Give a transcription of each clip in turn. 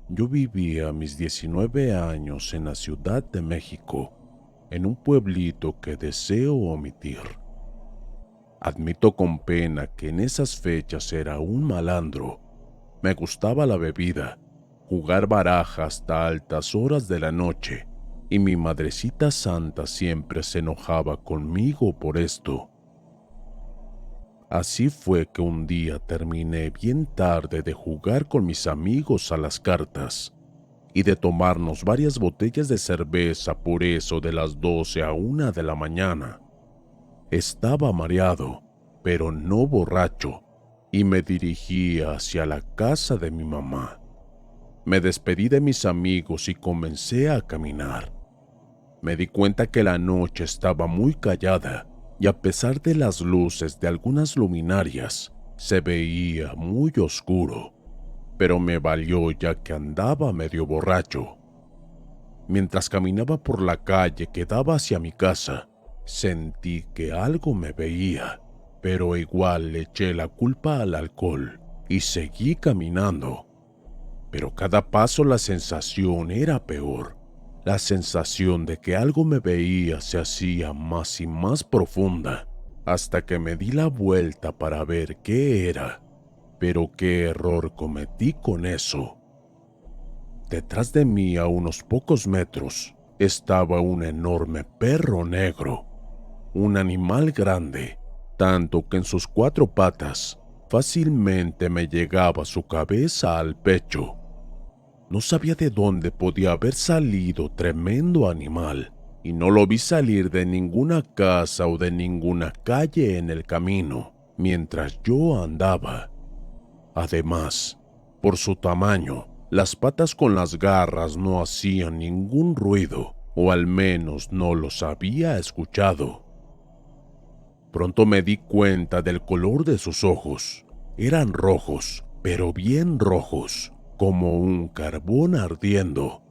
Yo vivía a mis 19 años en la Ciudad de México, en un pueblito que deseo omitir. Admito con pena que en esas fechas era un malandro. Me gustaba la bebida, jugar baraja hasta altas horas de la noche, y mi madrecita santa siempre se enojaba conmigo por esto. Así fue que un día terminé bien tarde de jugar con mis amigos a las cartas y de tomarnos varias botellas de cerveza por eso de las 12 a 1 de la mañana. Estaba mareado, pero no borracho, y me dirigí hacia la casa de mi mamá. Me despedí de mis amigos y comencé a caminar. Me di cuenta que la noche estaba muy callada y a pesar de las luces de algunas luminarias, se veía muy oscuro, pero me valió ya que andaba medio borracho. Mientras caminaba por la calle que daba hacia mi casa, sentí que algo me veía, pero igual le eché la culpa al alcohol y seguí caminando. Pero cada paso la sensación era peor. La sensación de que algo me veía se hacía más y más profunda, hasta que me di la vuelta para ver qué era. Pero qué error cometí con eso. Detrás de mí, a unos pocos metros, estaba un enorme perro negro, un animal grande, tanto que en sus 4 patas fácilmente me llegaba su cabeza al pecho. No sabía de dónde podía haber salido tremendo animal, y no lo vi salir de ninguna casa o de ninguna calle en el camino mientras yo andaba. Además, por su tamaño, las patas con las garras no hacían ningún ruido, o al menos no los había escuchado. Pronto me di cuenta del color de sus ojos. Eran rojos, pero bien rojos, como un carbón ardiendo.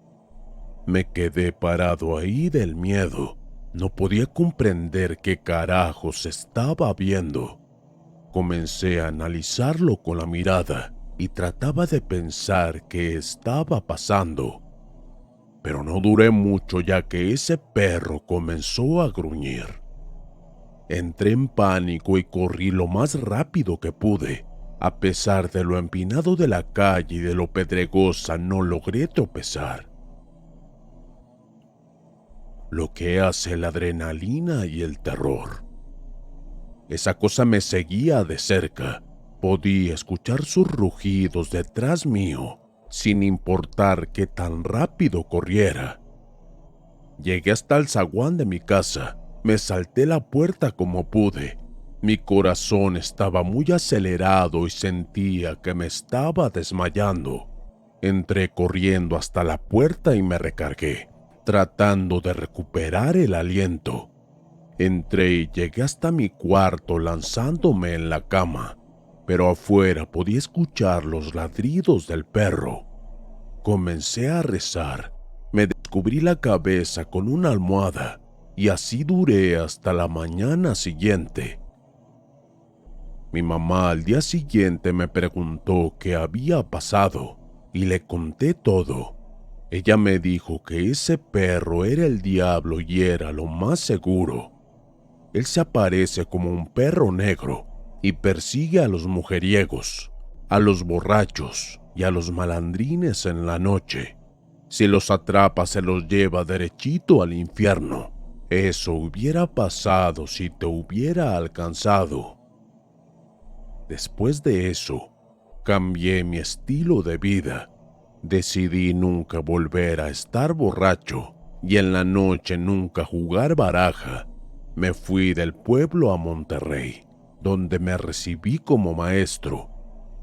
Me quedé parado ahí del miedo. No podía comprender qué carajos estaba viendo. Comencé a analizarlo con la mirada y trataba de pensar qué estaba pasando. Pero no duré mucho ya que ese perro comenzó a gruñir. Entré en pánico y corrí lo más rápido que pude. A pesar de lo empinado de la calle y de lo pedregosa, no logré tropezar. Lo que hace la adrenalina y el terror. Esa cosa me seguía de cerca. Podía escuchar sus rugidos detrás mío, sin importar qué tan rápido corriera. Llegué hasta el zaguán de mi casa. Me salté la puerta como pude. Mi corazón estaba muy acelerado y sentía que me estaba desmayando. Entré corriendo hasta la puerta y me recargué, tratando de recuperar el aliento. Entré y llegué hasta mi cuarto lanzándome en la cama, pero afuera podía escuchar los ladridos del perro. Comencé a rezar. Me descubrí la cabeza con una almohada y así duré hasta la mañana siguiente. Mi mamá al día siguiente me preguntó qué había pasado y le conté todo. Ella me dijo que ese perro era el diablo y era lo más seguro. Él se aparece como un perro negro y persigue a los mujeriegos, a los borrachos y a los malandrines en la noche. Si los atrapa, se los lleva derechito al infierno. Eso hubiera pasado si te hubiera alcanzado. Después de eso, cambié mi estilo de vida. Decidí nunca volver a estar borracho y en la noche nunca jugar baraja. Me fui del pueblo a Monterrey, donde me recibí como maestro.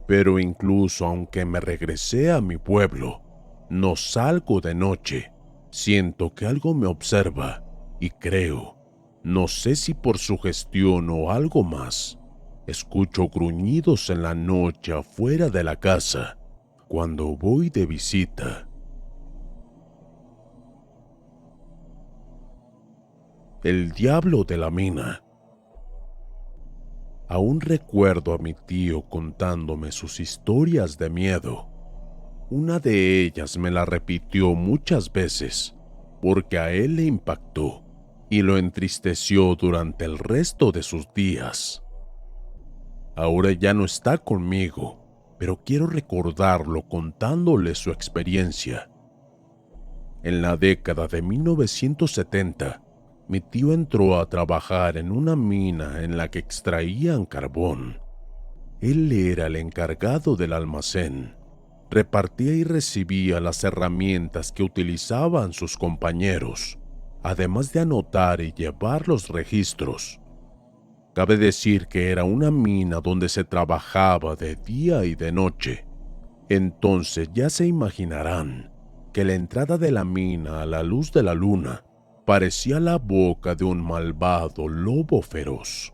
Pero incluso aunque me regresé a mi pueblo, no salgo de noche. Siento que algo me observa y creo, no sé si por sugestión o algo más, escucho gruñidos en la noche afuera de la casa cuando voy de visita. El diablo de la mina. Aún recuerdo a mi tío contándome sus historias de miedo. Una de ellas me la repitió muchas veces porque a él le impactó y lo entristeció durante el resto de sus días. Ahora ya no está conmigo, pero quiero recordarlo contándole su experiencia. En la década de 1970, mi tío entró a trabajar en una mina en la que extraían carbón. Él era el encargado del almacén. Repartía y recibía las herramientas que utilizaban sus compañeros, además de anotar y llevar los registros. Cabe decir que era una mina donde se trabajaba de día y de noche. Entonces ya se imaginarán que la entrada de la mina a la luz de la luna parecía la boca de un malvado lobo feroz.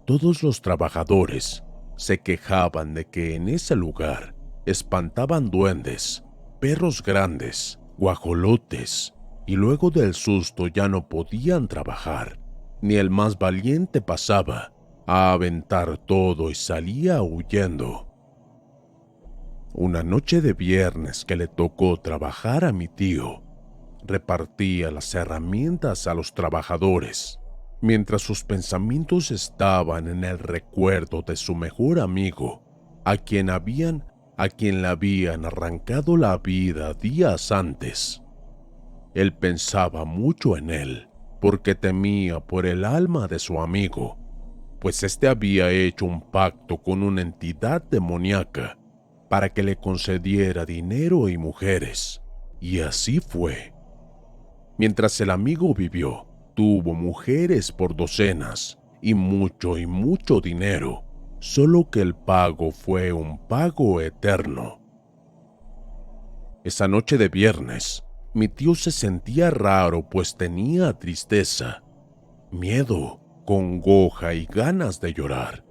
Todos los trabajadores se quejaban de que en ese lugar espantaban duendes, perros grandes, guajolotes, y luego del susto ya no podían trabajar. Ni el más valiente pasaba a aventar todo y salía huyendo. Una noche de viernes que le tocó trabajar a mi tío, repartía las herramientas a los trabajadores, mientras sus pensamientos estaban en el recuerdo de su mejor amigo, a quien le habían arrancado la vida días antes. Él pensaba mucho en él, porque temía por el alma de su amigo, pues éste había hecho un pacto con una entidad demoníaca para que le concediera dinero y mujeres, y así fue. Mientras el amigo vivió, tuvo mujeres por docenas y mucho dinero, solo que el pago fue un pago eterno. Esa noche de viernes, mi tío se sentía raro pues tenía tristeza, miedo, congoja y ganas de llorar,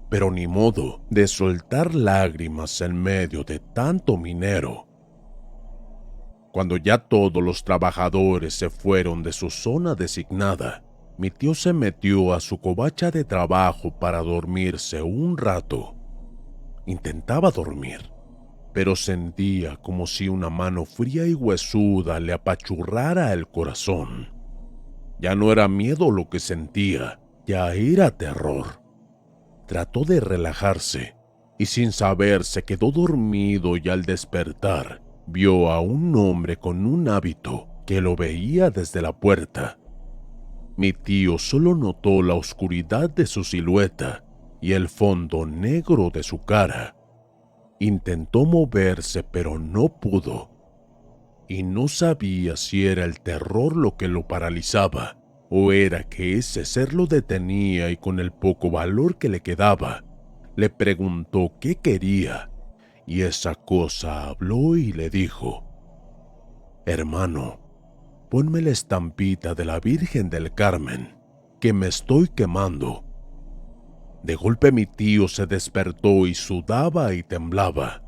pero ni modo de soltar lágrimas en medio de tanto minero. Cuando ya todos los trabajadores se fueron de su zona designada, mi tío se metió a su covacha de trabajo para dormirse un rato. Intentaba dormir, pero sentía como si una mano fría y huesuda le apachurrara el corazón. Ya no era miedo lo que sentía, ya era terror. Trató de relajarse y sin saber se quedó dormido y al despertar vio a un hombre con un hábito que lo veía desde la puerta. Mi tío solo notó la oscuridad de su silueta y el fondo negro de su cara. Intentó moverse pero no pudo, y no sabía si era el terror lo que lo paralizaba o era que ese ser lo detenía y con el poco valor que le quedaba, le preguntó qué quería, y esa cosa habló y le dijo: «Hermano, ponme la estampita de la Virgen del Carmen, que me estoy quemando». De golpe mi tío se despertó y sudaba y temblaba.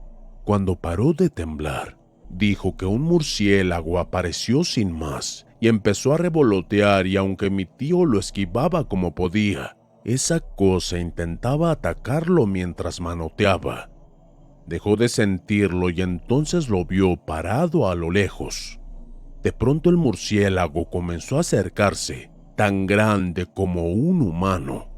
Cuando paró de temblar, dijo que un murciélago apareció sin más y empezó a revolotear, y aunque mi tío lo esquivaba como podía, esa cosa intentaba atacarlo mientras manoteaba. Dejó de sentirlo y entonces lo vio parado a lo lejos. De pronto el murciélago comenzó a acercarse, tan grande como un humano.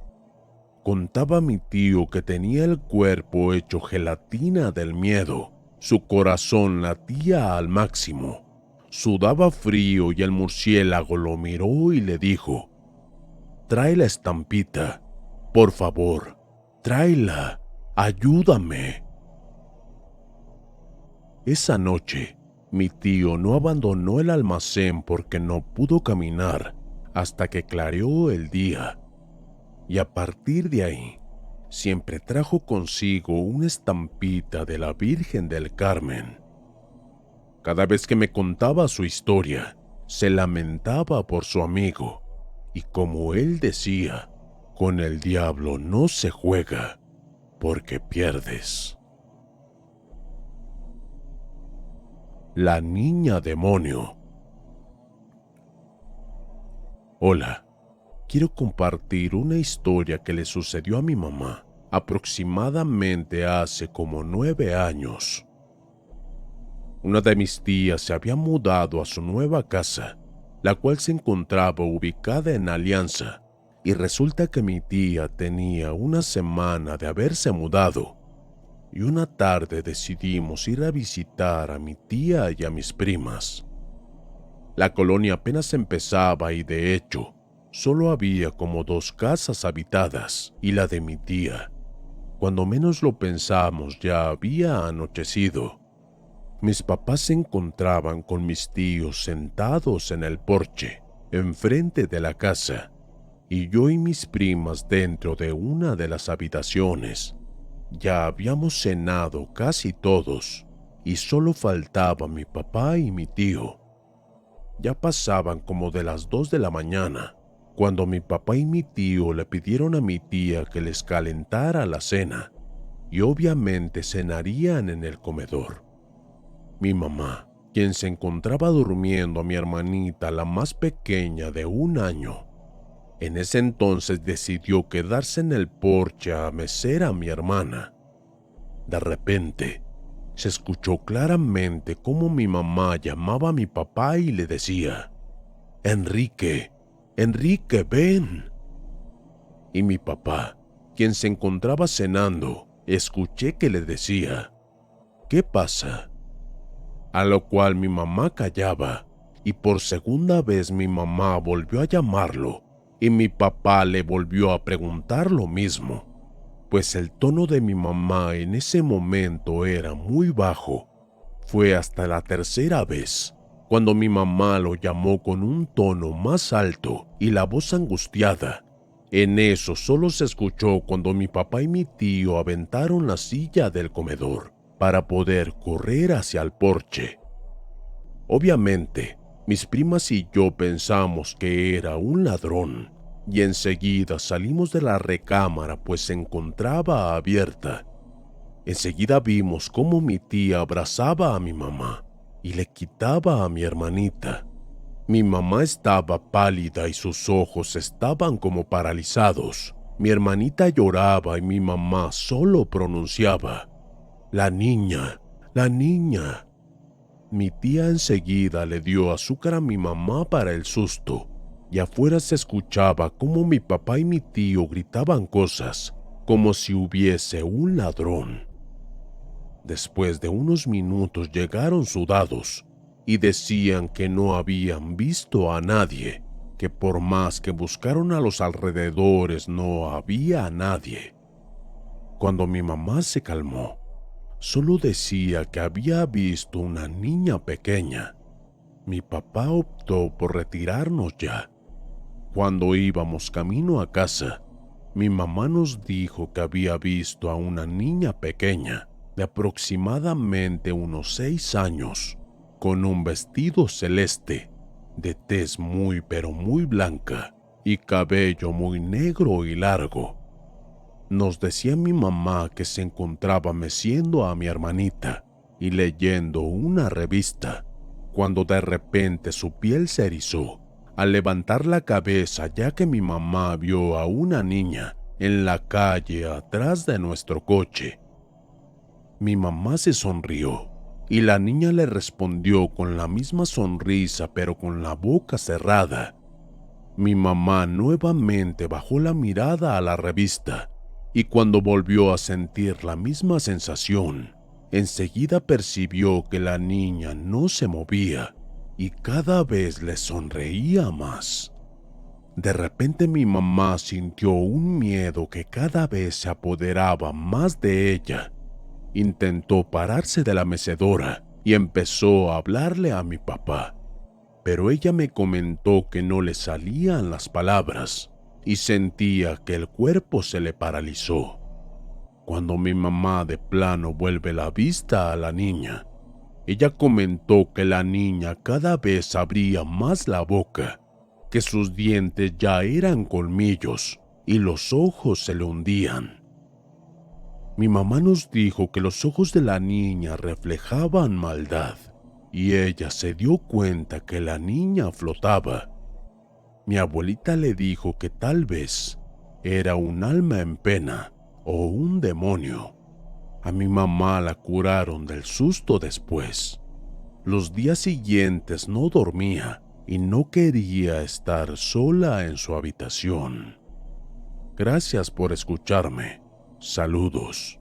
Contaba mi tío que tenía el cuerpo hecho gelatina del miedo. Su corazón latía al máximo. Sudaba frío y el murciélago lo miró y le dijo: «Trae la estampita, por favor, tráela, ayúdame». Esa noche, mi tío no abandonó el almacén porque no pudo caminar hasta que clareó el día. Y a partir de ahí, siempre trajo consigo una estampita de la Virgen del Carmen. Cada vez que me contaba su historia, se lamentaba por su amigo, y como él decía, con el diablo no se juega, porque pierdes. La niña demonio. Hola. Quiero compartir una historia que le sucedió a mi mamá aproximadamente hace como 9 años. Una de mis tías se había mudado a su nueva casa, la cual se encontraba ubicada en Alianza, y resulta que mi tía tenía una semana de haberse mudado, y una tarde decidimos ir a visitar a mi tía y a mis primas. La colonia apenas empezaba y de hecho, solo había como 2 casas habitadas y la de mi tía. Cuando menos lo pensamos ya había anochecido. Mis papás se encontraban con mis tíos sentados en el porche, enfrente de la casa, y yo y mis primas dentro de una de las habitaciones. Ya habíamos cenado casi todos, y solo faltaba mi papá y mi tío. Ya pasaban como de las 2 de la mañana, cuando mi papá y mi tío le pidieron a mi tía que les calentara la cena, y obviamente cenarían en el comedor. Mi mamá, quien se encontraba durmiendo a mi hermanita, la más pequeña de 1 año, en ese entonces decidió quedarse en el porche a mecer a mi hermana. De repente, se escuchó claramente cómo mi mamá llamaba a mi papá y le decía: «Enrique, Enrique, ven». Y mi papá, quien se encontraba cenando, escuché que le decía: «¿Qué pasa?». A lo cual mi mamá callaba, y por segunda vez mi mamá volvió a llamarlo, y mi papá le volvió a preguntar lo mismo, pues el tono de mi mamá en ese momento era muy bajo. Fue hasta la tercera vez, cuando mi mamá lo llamó con un tono más alto y la voz angustiada. En eso solo se escuchó cuando mi papá y mi tío aventaron la silla del comedor para poder correr hacia el porche. Obviamente, mis primas y yo pensamos que era un ladrón, y enseguida salimos de la recámara pues se encontraba abierta. Enseguida vimos cómo mi tía abrazaba a mi mamá y le quitaba a mi hermanita. Mi mamá estaba pálida y sus ojos estaban como paralizados. Mi hermanita lloraba y mi mamá solo pronunciaba: «La niña, la niña». Mi tía enseguida le dio azúcar a mi mamá para el susto, y afuera se escuchaba cómo mi papá y mi tío gritaban cosas, como si hubiese un ladrón. Después de unos minutos llegaron sudados, y decían que no habían visto a nadie, que por más que buscaron a los alrededores no había a nadie. Cuando mi mamá se calmó, solo decía que había visto una niña pequeña. Mi papá optó por retirarnos ya. Cuando íbamos camino a casa, mi mamá nos dijo que había visto a una niña pequeña de aproximadamente unos 6 años, con un vestido celeste, de tez muy pero muy blanca y cabello muy negro y largo. Nos decía mi mamá que se encontraba meciendo a mi hermanita y leyendo una revista, cuando de repente su piel se erizó al levantar la cabeza, ya que mi mamá vio a una niña en la calle atrás de nuestro coche. Mi mamá se sonrió y la niña le respondió con la misma sonrisa pero con la boca cerrada. Mi mamá nuevamente bajó la mirada a la revista y cuando volvió a sentir la misma sensación, enseguida percibió que la niña no se movía y cada vez le sonreía más. De repente mi mamá sintió un miedo que cada vez se apoderaba más de ella. Intentó pararse de la mecedora y empezó a hablarle a mi papá, pero ella me comentó que no le salían las palabras y sentía que el cuerpo se le paralizó. Cuando mi mamá de plano vuelve la vista a la niña, ella comentó que la niña cada vez abría más la boca, que sus dientes ya eran colmillos y los ojos se le hundían. Mi mamá nos dijo que los ojos de la niña reflejaban maldad y ella se dio cuenta que la niña flotaba. Mi abuelita le dijo que tal vez era un alma en pena o un demonio. A mi mamá la curaron del susto después. Los días siguientes no dormía y no quería estar sola en su habitación. Gracias por escucharme. Saludos.